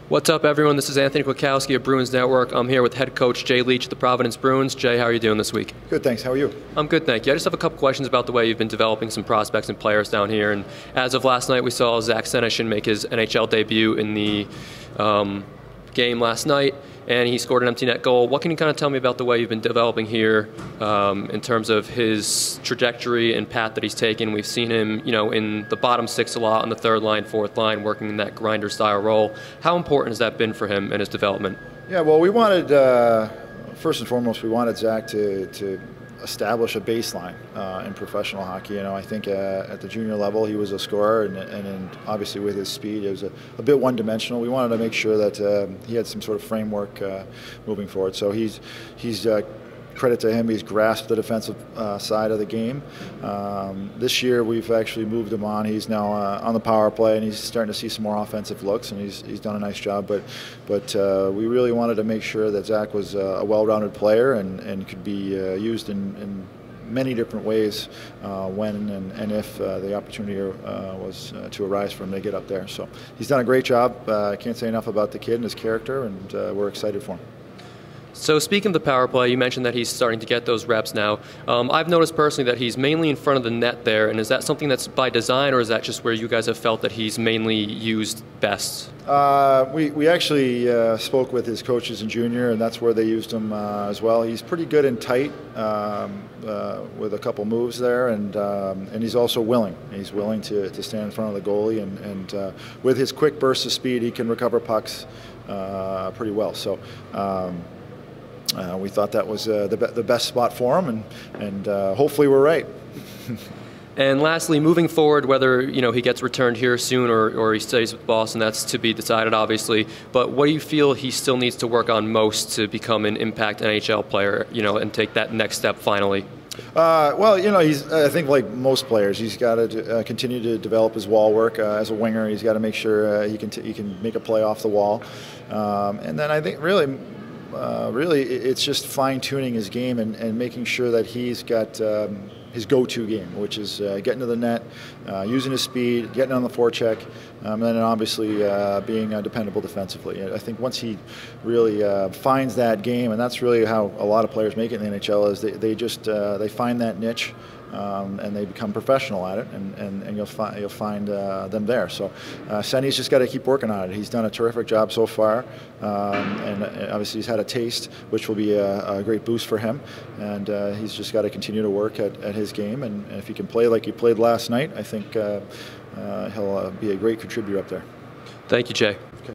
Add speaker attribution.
Speaker 1: What's up, everyone? This is Anthony Kwiatkowski of Bruins Network. I'm here with head coach Jay Leach of the Providence Bruins. Jay, how are you doing this week?
Speaker 2: Good, thanks. How are you?
Speaker 1: I'm good, thank you. I just have a couple questions about the way you've been developing some prospects and players down here. And as of last night, we saw Zach Senyshyn make his NHL debut in the game last night, and he scored an empty net goal. What can you kind of tell me about the way you've been developing here in terms of his trajectory and path that he's taken? We've seen him, in the bottom six a lot on the third line, fourth line, working in that grinder style role. How important has that been for him and his development?
Speaker 2: Yeah, well, we wanted, first and foremost, we wanted Zach to establish a baseline in professional hockey. I think at the junior level he was a scorer, and obviously with his speed it was a bit one-dimensional. We wanted to make sure that he had some sort of framework moving forward. So he's credit to him, he's grasped the defensive side of the game. This year we've actually moved him on. He's now on the power play, and he's starting to see some more offensive looks, and he's done a nice job. But we really wanted to make sure that Zach was a well-rounded player and could be used in many different ways when and if the opportunity was to arise for him to get up there. So he's done a great job. I can't say enough about the kid and his character, and we're excited for him.
Speaker 1: So speaking of the power play, you mentioned that he's starting to get those reps now. I've noticed personally that he's mainly in front of the net there, and is that something that's by design, or is that just where you guys have felt that he's mainly used best?
Speaker 2: We actually spoke with his coaches in junior, and that's where they used him as well. He's pretty good and tight with a couple moves there, and he's also willing. He's willing to stand in front of the goalie, and with his quick bursts of speed, he can recover pucks pretty well. So. We thought that was the best spot for him, and hopefully we're right.
Speaker 1: And lastly, moving forward, whether he gets returned here soon or he stays with Boston, that's to be decided, obviously. But what do you feel he still needs to work on most to become an impact NHL player, and take that next step finally?
Speaker 2: Well, I think like most players, he's got to continue to develop his wall work as a winger. He's got to make sure he can make a play off the wall, and then I think really it's just fine-tuning his game and making sure that he's got his go-to game, which is getting to the net, using his speed, getting on the forecheck, and then obviously being dependable defensively. I think once he really finds that game, and that's really how a lot of players make it in the NHL, is they find that niche. And they become professional at it, and you'll find them there. So Senny's just got to keep working on it. He's done a terrific job so far, and obviously he's had a taste, which will be a great boost for him. And he's just got to continue to work at his game. And if he can play like he played last night, I think he'll be a great contributor up there.
Speaker 1: Thank you, Jay.